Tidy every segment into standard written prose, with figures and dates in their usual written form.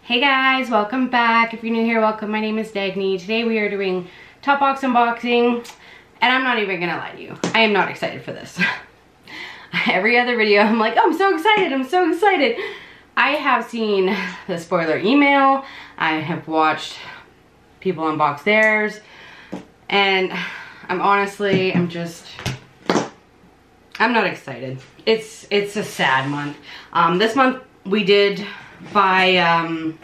Hey guys, welcome back. If you're new here, welcome. My name is Dagny. Today we are doing Topbox unboxing, and I'm not even gonna lie to you. I am not excited for this. Every other video, I'm like, oh, I'm so excited, I'm so excited. I have seen the spoiler email. I have watched people unbox theirs, and I'm not excited. It's a sad month. This month we did buy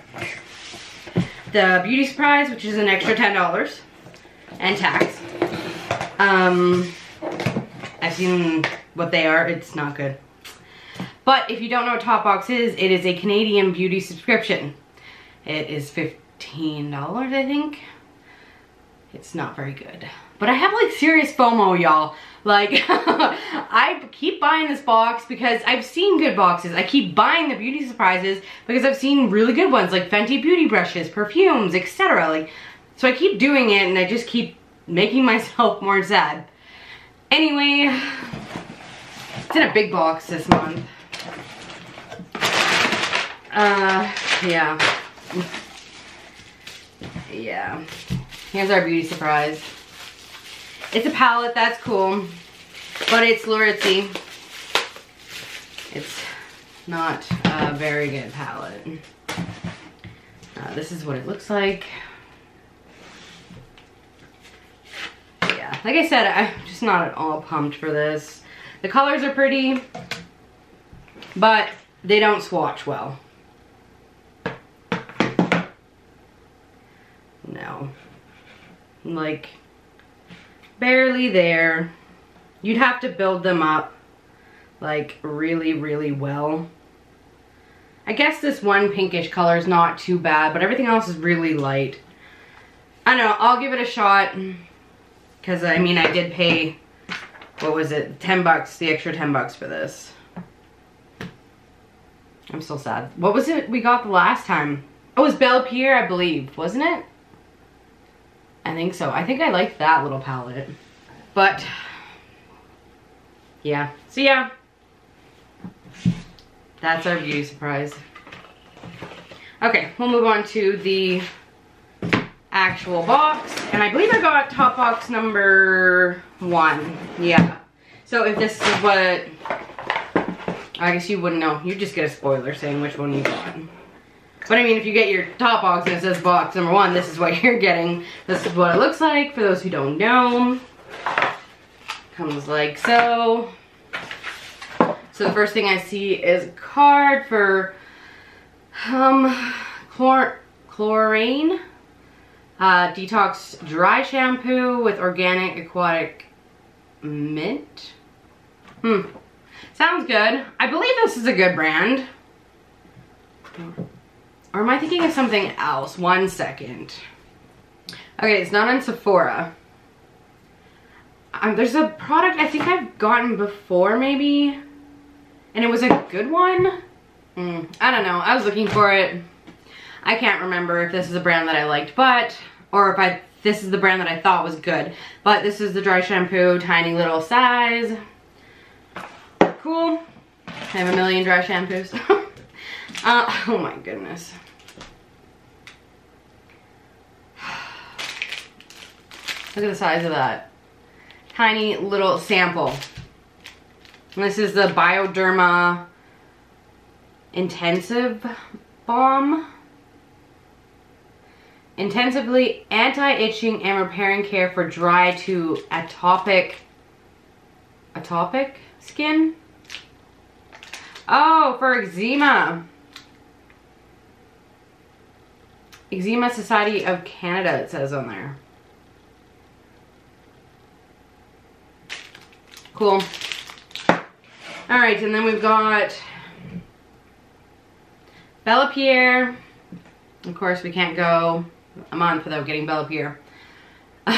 the beauty surprise, which is an extra $10 and tax. I've seen what they are. It's not good. But if you don't know what Topbox is, it is a Canadian beauty subscription. It is $15, I think. It's not very good. But I have like serious FOMO, y'all. Like, I keep buying this box because I've seen good boxes. I keep buying the beauty surprises because I've seen really good ones, like Fenty beauty brushes, perfumes, etc. Like, so I keep doing it and I just keep making myself more sad. Anyway, it's in a big box this month. Yeah. Yeah. Here's our beauty surprise. It's a palette, that's cool, but it's Laritzy. It's not a very good palette. This is what it looks like. Yeah, like I said, I'm just not at all pumped for this. The colors are pretty, but they don't swatch well. No. Like, barely there. You'd have to build them up like really, really well. I guess this one pinkish color is not too bad, but everything else is really light. I don't know, I'll give it a shot because I mean I did pay, what was it, 10 bucks, the extra 10 bucks for this. I'm still sad. What was it we got the last time? Oh, it was Bellapierre, I believe, wasn't it? I think so. I think I liked that little palette. But, yeah. So, yeah. That's our beauty surprise. Okay, we'll move on to the actual box. And I believe I got Topbox number 1. Yeah. So, if this is what... I guess you wouldn't know. You just get a spoiler saying which one you got. But I mean, if you get your top box and it says box number 1, this is what you're getting. This is what it looks like for those who don't know. Comes like so. So the first thing I see is a card for klorane detox dry shampoo with organic aquatic mint. Sounds good. I believe this is a good brand. Or am I thinking of something else? One second. Okay, it's not on Sephora. There's a product I think I've gotten before maybe. And it was a good one. I don't know. I was looking for it. I can't remember if this is a brand that I liked, or if this is the brand that I thought was good. But this is the dry shampoo, tiny little size. Cool. I have a million dry shampoos. Oh my goodness. Look at the size of that. Tiny little sample. And this is the Bioderma Intensive Balm. Intensively anti-itching and repairing care for dry to atopic skin. Oh, for eczema. Eczema Society of Canada, it says on there. Cool. Alright, and then we've got Bellapierre. Of course, we can't go a month without getting Bellapierre.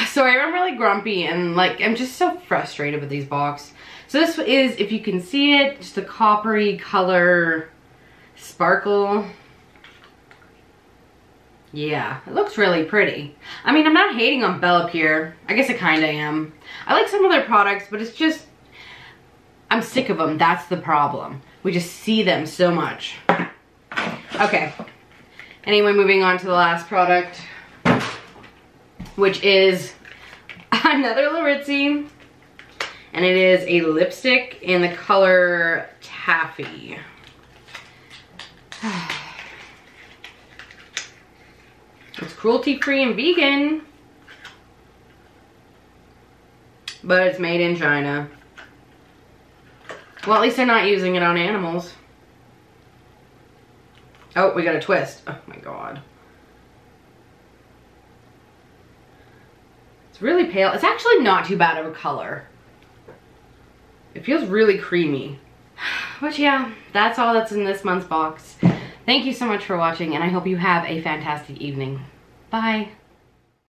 Sorry, I'm really grumpy and like, I'm just so frustrated with these boxes. So this is, if you can see it, just a coppery color sparkle. Yeah, it looks really pretty. I mean, I'm not hating on Bellapierre. I guess I kinda am. I like some of their products, but it's just, I'm sick of them. That's the problem. We just see them so much. Okay. Anyway, moving on to the last product, which is another Laritzy. And it is a lipstick in the color Taffy. It's cruelty-free and vegan, but it's made in China. Well, at least they're not using it on animals. Oh, we got a twist. Oh my god. It's really pale. It's actually not too bad of a color. It feels really creamy. But yeah, that's all that's in this month's box. Thank you so much for watching, and I hope you have a fantastic evening. Bye.